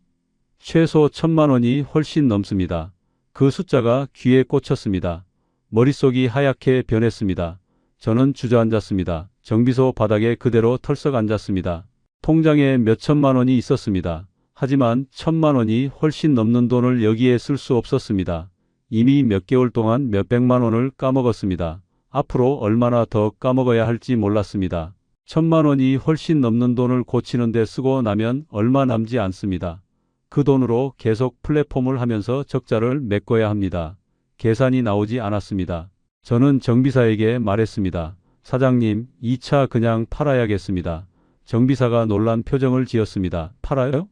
최소 1,000만 원이 훨씬 넘습니다. 그 숫자가 귀에 꽂혔습니다. 머릿속이 하얗게 변했습니다. 저는 주저앉았습니다. 정비소 바닥에 그대로 털썩 앉았습니다. 통장에 몇 천만 원이 있었습니다. 하지만 1,000만 원이 훨씬 넘는 돈을 여기에 쓸 수 없었습니다. 이미 몇 개월 동안 몇백만 원을 까먹었습니다. 앞으로 얼마나 더 까먹어야 할지 몰랐습니다. 1,000만 원이 훨씬 넘는 돈을 고치는 데 쓰고 나면 얼마 남지 않습니다. 그 돈으로 계속 플랫폼을 하면서 적자를 메꿔야 합니다. 계산이 나오지 않았습니다. 저는 정비사에게 말했습니다. 사장님, 이 차 그냥 팔아야겠습니다. 정비사가 놀란 표정을 지었습니다. 팔아요?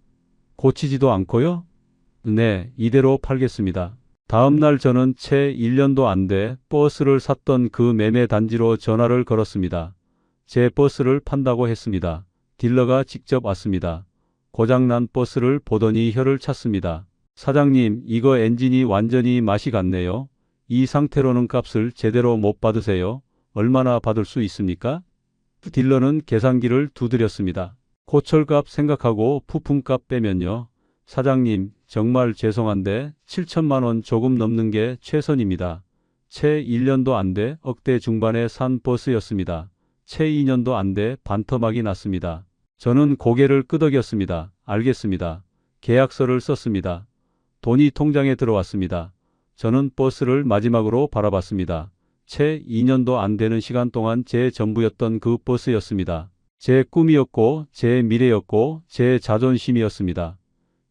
고치지도 않고요? 네, 이대로 팔겠습니다. 다음 날 저는 채 1년도 안 돼 버스를 샀던 그 매매 단지로 전화를 걸었습니다. 제 버스를 판다고 했습니다. 딜러가 직접 왔습니다. 고장난 버스를 보더니 혀를 찼습니다. 사장님, 이거 엔진이 완전히 맛이 갔네요. 이 상태로는 값을 제대로 못 받으세요. 얼마나 받을 수 있습니까? 딜러는 계산기를 두드렸습니다. 고철값 생각하고 부품값 빼면요. 사장님, 정말 죄송한데 7천만 원 조금 넘는 게 최선입니다. 채 1년도 안 돼 억대 중반에 산 버스였습니다. 채 2년도 안 돼 반토막이 났습니다. 저는 고개를 끄덕였습니다. 알겠습니다. 계약서를 썼습니다. 돈이 통장에 들어왔습니다. 저는 버스를 마지막으로 바라봤습니다. 채 2년도 안 되는 시간 동안 제 전부였던 그 버스였습니다. 제 꿈이었고 제 미래였고 제 자존심이었습니다.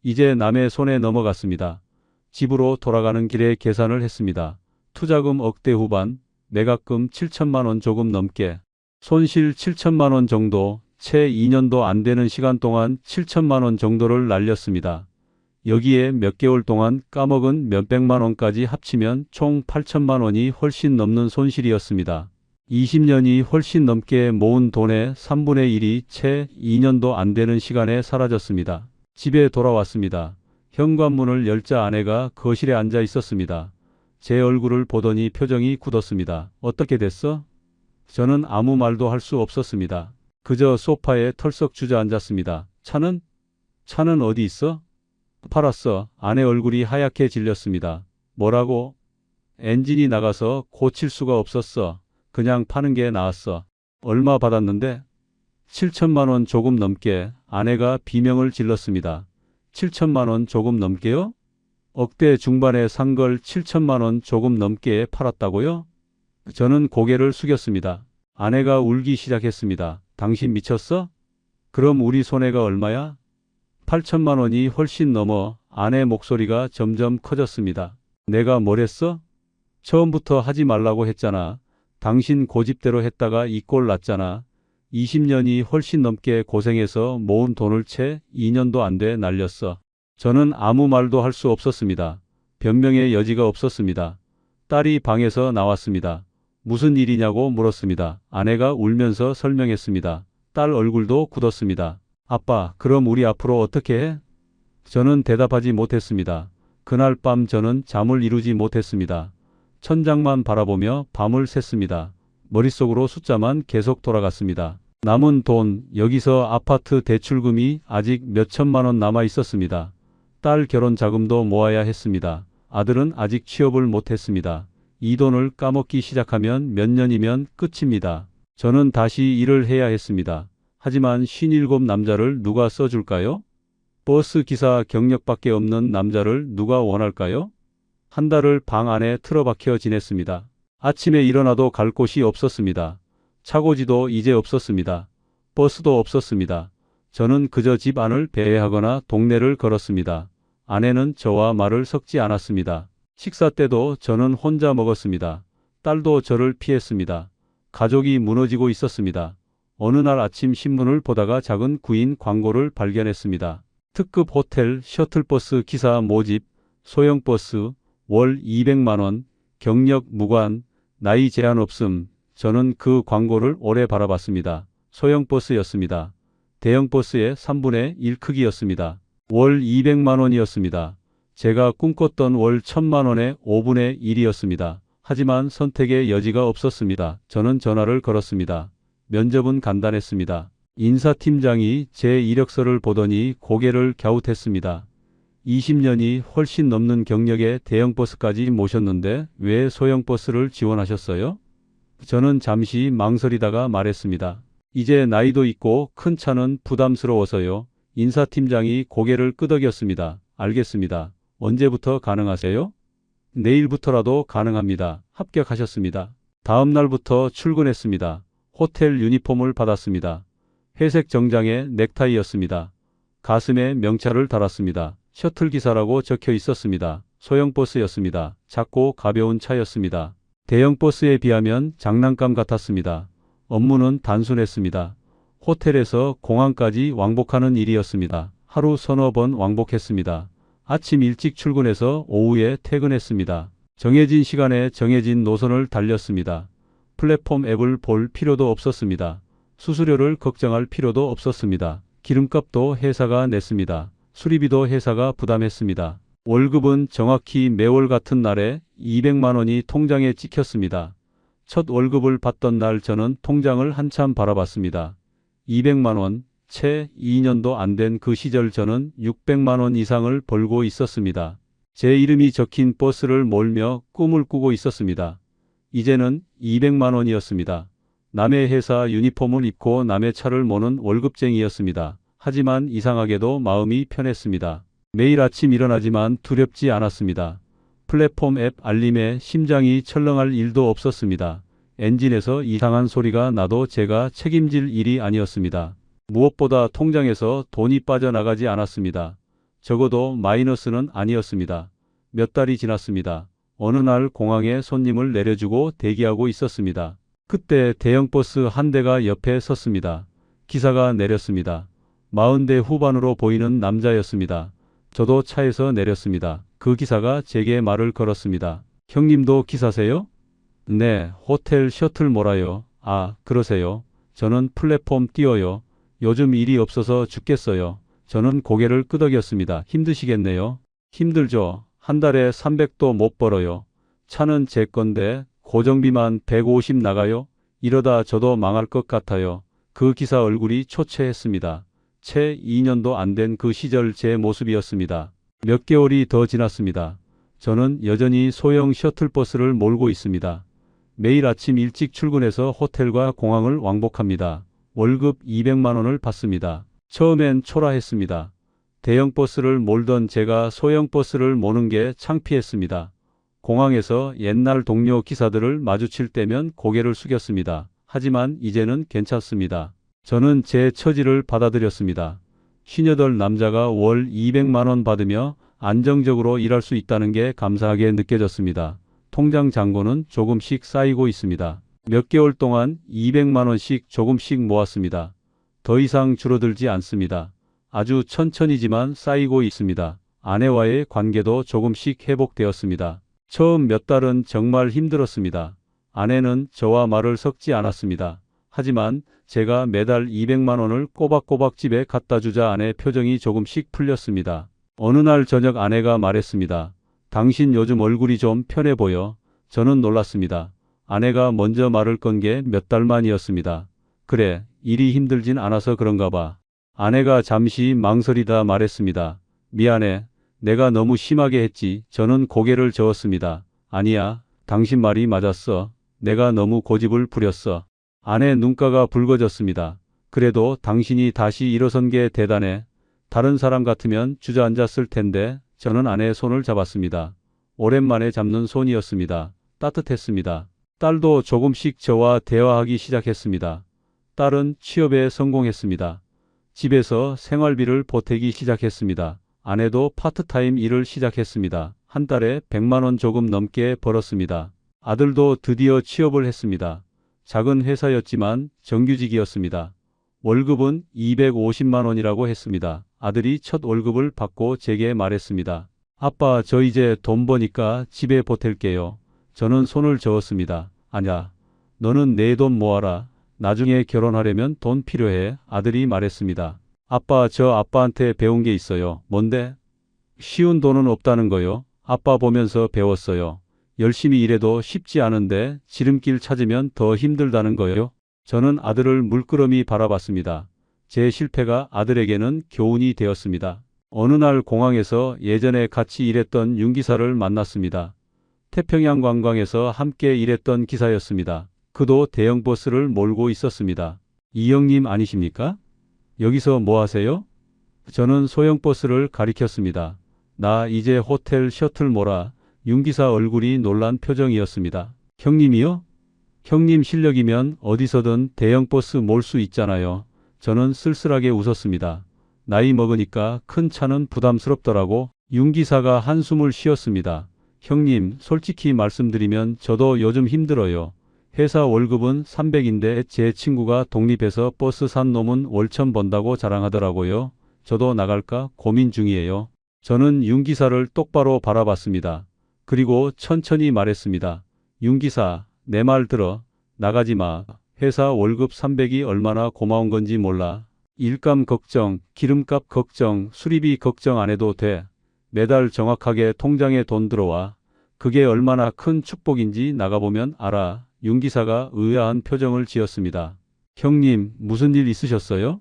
이제 남의 손에 넘어갔습니다. 집으로 돌아가는 길에 계산을 했습니다. 투자금 억대 후반, 매각금 7천만 원 조금 넘게, 손실 7천만 원 정도, 채 2년도 안 되는 시간 동안 7천만 원 정도를 날렸습니다. 여기에 몇 개월 동안 까먹은 몇백만 원까지 합치면 총 8천만 원이 훨씬 넘는 손실이었습니다. 20년이 훨씬 넘게 모은 돈의 3분의 1이 채 2년도 안 되는 시간에 사라졌습니다. 집에 돌아왔습니다. 현관문을 열자 아내가 거실에 앉아 있었습니다. 제 얼굴을 보더니 표정이 굳었습니다. 어떻게 됐어? 저는 아무 말도 할 수 없었습니다. 그저 소파에 털썩 주저앉았습니다. 차는 어디 있어? 팔았어. 아내 얼굴이 하얗게 질렸습니다. 뭐라고? 엔진이 나가서 고칠 수가 없었어. 그냥 파는 게 나았어. 얼마 받았는데? 7천만 원 조금 넘게. 아내가 비명을 질렀습니다. 7천만 원 조금 넘게요? 억대 중반에 산 걸 7천만 원 조금 넘게 팔았다고요? 저는 고개를 숙였습니다. 아내가 울기 시작했습니다. 당신 미쳤어? 그럼 우리 손해가 얼마야? 8천만 원이 훨씬 넘어. 아내 목소리가 점점 커졌습니다. 내가 뭘 했어? 처음부터 하지 말라고 했잖아. 당신 고집대로 했다가 이 꼴 났잖아. 20년이 훨씬 넘게 고생해서 모은 돈을 채 2년도 안 돼 날렸어. 저는 아무 말도 할 수 없었습니다. 변명의 여지가 없었습니다. 딸이 방에서 나왔습니다. 무슨 일이냐고 물었습니다. 아내가 울면서 설명했습니다. 딸 얼굴도 굳었습니다. 아빠, 그럼 우리 앞으로 어떻게 해? 저는 대답하지 못했습니다. 그날 밤 저는 잠을 이루지 못했습니다. 천장만 바라보며 밤을 샜습니다. 머릿속으로 숫자만 계속 돌아갔습니다. 남은 돈, 여기서 아파트 대출금이 아직 몇천만 원 남아 있었습니다. 딸 결혼 자금도 모아야 했습니다. 아들은 아직 취업을 못했습니다. 이 돈을 까먹기 시작하면 몇 년이면 끝입니다. 저는 다시 일을 해야 했습니다. 하지만 57 남자를 누가 써줄까요? 버스 기사 경력밖에 없는 남자를 누가 원할까요? 한 달을 방 안에 틀어박혀 지냈습니다. 아침에 일어나도 갈 곳이 없었습니다. 차고지도 이제 없었습니다. 버스도 없었습니다. 저는 그저 집 안을 배회하거나 동네를 걸었습니다. 아내는 저와 말을 섞지 않았습니다. 식사 때도 저는 혼자 먹었습니다. 딸도 저를 피했습니다. 가족이 무너지고 있었습니다. 어느 날 아침 신문을 보다가 작은 구인 광고를 발견했습니다. 특급 호텔 셔틀버스 기사 모집, 소형버스, 월 200만 원, 경력 무관, 나이 제한 없음. 저는 그 광고를 오래 바라봤습니다. 소형버스였습니다. 대형버스의 3분의 1 크기였습니다. 월 200만 원이었습니다. 제가 꿈꿨던 월 1000만 원의 5분의 1이었습니다. 하지만 선택의 여지가 없었습니다. 저는 전화를 걸었습니다. 면접은 간단했습니다. 인사팀장이 제 이력서를 보더니 고개를 갸웃했습니다. 20년이 훨씬 넘는 경력의 대형버스까지 모셨는데 왜 소형버스를 지원하셨어요? 저는 잠시 망설이다가 말했습니다. 이제 나이도 있고 큰 차는 부담스러워서요. 인사팀장이 고개를 끄덕였습니다. 알겠습니다. 언제부터 가능하세요? 내일부터라도 가능합니다. 합격하셨습니다. 다음 날부터 출근했습니다. 호텔 유니폼을 받았습니다. 회색 정장에 넥타이였습니다. 가슴에 명찰을 달았습니다. 셔틀 기사라고 적혀 있었습니다. 소형버스였습니다. 작고 가벼운 차였습니다. 대형버스에 비하면 장난감 같았습니다. 업무는 단순했습니다. 호텔에서 공항까지 왕복하는 일이었습니다. 하루 서너 번 왕복했습니다. 아침 일찍 출근해서 오후에 퇴근했습니다. 정해진 시간에 정해진 노선을 달렸습니다. 플랫폼 앱을 볼 필요도 없었습니다. 수수료를 걱정할 필요도 없었습니다. 기름값도 회사가 냈습니다. 수리비도 회사가 부담했습니다. 월급은 정확히 매월 같은 날에 200만 원이 통장에 찍혔습니다. 첫 월급을 받던 날 저는 통장을 한참 바라봤습니다. 200만 원, 채 2년도 안 된 그 시절 저는 600만 원 이상을 벌고 있었습니다. 제 이름이 적힌 버스를 몰며 꿈을 꾸고 있었습니다. 이제는 200만 원이었습니다. 남의 회사 유니폼을 입고 남의 차를 모는 월급쟁이였습니다. 하지만 이상하게도 마음이 편했습니다. 매일 아침 일어나지만 두렵지 않았습니다. 플랫폼 앱 알림에 심장이 철렁할 일도 없었습니다. 엔진에서 이상한 소리가 나도 제가 책임질 일이 아니었습니다. 무엇보다 통장에서 돈이 빠져나가지 않았습니다. 적어도 마이너스는 아니었습니다. 몇 달이 지났습니다. 어느 날 공항에 손님을 내려주고 대기하고 있었습니다. 그때 대형버스 한 대가 옆에 섰습니다. 기사가 내렸습니다. 40대 후반으로 보이는 남자였습니다. 저도 차에서 내렸습니다. 그 기사가 제게 말을 걸었습니다. 형님도 기사세요? 네, 호텔 셔틀 몰아요. 아, 그러세요. 저는 플랫폼 뛰어요. 요즘 일이 없어서 죽겠어요. 저는 고개를 끄덕였습니다. 힘드시겠네요. 힘들죠. 한 달에 300도 못 벌어요. 차는 제 건데 고정비만 150 나가요. 이러다 저도 망할 것 같아요. 그 기사 얼굴이 초췌했습니다. 채 2년도 안 된 그 시절 제 모습이었습니다. 몇 개월이 더 지났습니다. 저는 여전히 소형 셔틀버스를 몰고 있습니다. 매일 아침 일찍 출근해서 호텔과 공항을 왕복합니다. 월급 200만 원을 받습니다. 처음엔 초라했습니다. 대형 버스를 몰던 제가 소형 버스를 모는 게 창피했습니다. 공항에서 옛날 동료 기사들을 마주칠 때면 고개를 숙였습니다. 하지만 이제는 괜찮습니다. 저는 제 처지를 받아들였습니다. 58 남자가 월 200만 원 받으며 안정적으로 일할 수 있다는 게 감사하게 느껴졌습니다. 통장 잔고는 조금씩 쌓이고 있습니다. 몇 개월 동안 200만 원씩 조금씩 모았습니다. 더 이상 줄어들지 않습니다. 아주 천천히지만 쌓이고 있습니다. 아내와의 관계도 조금씩 회복되었습니다. 처음 몇 달은 정말 힘들었습니다. 아내는 저와 말을 섞지 않았습니다. 하지만 제가 매달 200만 원을 꼬박꼬박 집에 갖다 주자 아내 표정이 조금씩 풀렸습니다. 어느 날 저녁 아내가 말했습니다. 당신 요즘 얼굴이 좀 편해 보여. 저는 놀랐습니다. 아내가 먼저 말을 건 게 몇 달 만이었습니다. 그래, 일이 힘들진 않아서 그런가 봐. 아내가 잠시 망설이다 말했습니다. 미안해. 내가 너무 심하게 했지. 저는 고개를 저었습니다. 아니야. 당신 말이 맞았어. 내가 너무 고집을 부렸어. 아내 눈가가 붉어졌습니다. 그래도 당신이 다시 일어선 게 대단해. 다른 사람 같으면 주저앉았을 텐데 저는 아내의 손을 잡았습니다. 오랜만에 잡는 손이었습니다. 따뜻했습니다. 딸도 조금씩 저와 대화하기 시작했습니다. 딸은 취업에 성공했습니다. 집에서 생활비를 보태기 시작했습니다. 아내도 파트타임 일을 시작했습니다. 한 달에 100만 원 조금 넘게 벌었습니다. 아들도 드디어 취업을 했습니다. 작은 회사였지만 정규직이었습니다. 월급은 250만 원이라고 했습니다. 아들이 첫 월급을 받고 제게 말했습니다. 아빠, 저 이제 돈 버니까 집에 보탤게요. 저는 손을 저었습니다. 아냐, 너는 내 돈 모아라. 나중에 결혼하려면 돈 필요해. 아들이 말했습니다. 아빠, 저 아빠한테 배운 게 있어요. 뭔데? 쉬운 돈은 없다는 거요. 아빠 보면서 배웠어요. 열심히 일해도 쉽지 않은데 지름길 찾으면 더 힘들다는 거요. 저는 아들을 물끄러미 바라봤습니다. 제 실패가 아들에게는 교훈이 되었습니다. 어느 날 공항에서 예전에 같이 일했던 윤 기사를 만났습니다. 태평양 관광에서 함께 일했던 기사였습니다. 그도 대형 버스를 몰고 있었습니다. 이 형님 아니십니까? 여기서 뭐 하세요? 저는 소형 버스를 가리켰습니다. 나 이제 호텔 셔틀 몰아. 윤 기사 얼굴이 놀란 표정이었습니다. 형님이요? 형님 실력이면 어디서든 대형 버스 몰 수 있잖아요. 저는 쓸쓸하게 웃었습니다. 나이 먹으니까 큰 차는 부담스럽더라고. 윤 기사가 한숨을 쉬었습니다. 형님, 솔직히 말씀드리면 저도 요즘 힘들어요. 회사 월급은 300인데 제 친구가 독립해서 버스 산 놈은 월 1000 번다고 자랑하더라고요. 저도 나갈까 고민 중이에요. 저는 윤 기사를 똑바로 바라봤습니다. 그리고 천천히 말했습니다. 윤 기사, 내 말 들어. 나가지 마. 회사 월급 300이 얼마나 고마운 건지 몰라. 일감 걱정, 기름값 걱정, 수리비 걱정 안 해도 돼. 매달 정확하게 통장에 돈 들어와. 그게 얼마나 큰 축복인지 나가보면 알아. 윤 기사가 의아한 표정을 지었습니다. 형님, 무슨 일 있으셨어요?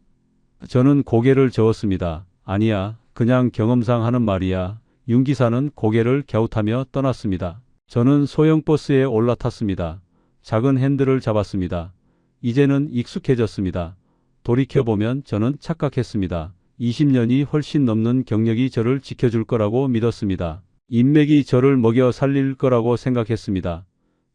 저는 고개를 저었습니다. 아니야, 그냥 경험상 하는 말이야. 윤 기사는 고개를 갸웃하며 떠났습니다. 저는 소형 버스에 올라탔습니다. 작은 핸들을 잡았습니다. 이제는 익숙해졌습니다. 돌이켜보면 저는 착각했습니다. 20년이 훨씬 넘는 경력이 저를 지켜줄 거라고 믿었습니다. 인맥이 저를 먹여 살릴 거라고 생각했습니다.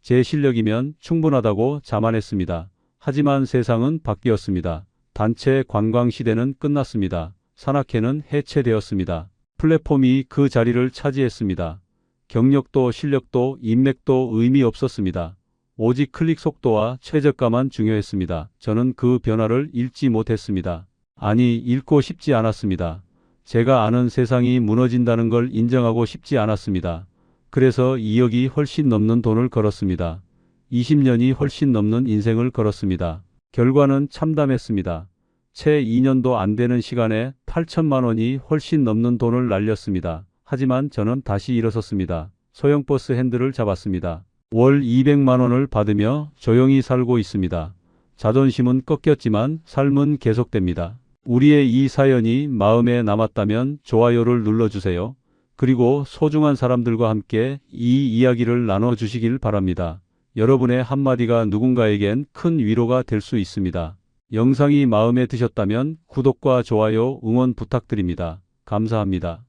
제 실력이면 충분하다고 자만했습니다. 하지만 세상은 바뀌었습니다. 단체 관광 시대는 끝났습니다. 산악회는 해체되었습니다. 플랫폼이 그 자리를 차지했습니다. 경력도 실력도 인맥도 의미 없었습니다. 오직 클릭 속도와 최저가만 중요했습니다. 저는 그 변화를 읽지 못했습니다. 아니, 읽고 싶지 않았습니다. 제가 아는 세상이 무너진다는 걸 인정하고 싶지 않았습니다. 그래서 2억이 훨씬 넘는 돈을 걸었습니다. 20년이 훨씬 넘는 인생을 걸었습니다. 결과는 참담했습니다. 채 2년도 안 되는 시간에 8천만 원이 훨씬 넘는 돈을 날렸습니다. 하지만 저는 다시 일어섰습니다. 소형 버스 핸들을 잡았습니다. 월 200만 원을 받으며 조용히 살고 있습니다. 자존심은 꺾였지만 삶은 계속됩니다. 우리의 이 사연이 마음에 남았다면 좋아요를 눌러주세요. 그리고 소중한 사람들과 함께 이 이야기를 나눠주시길 바랍니다. 여러분의 한마디가 누군가에겐 큰 위로가 될 수 있습니다. 영상이 마음에 드셨다면 구독과 좋아요, 응원 부탁드립니다. 감사합니다.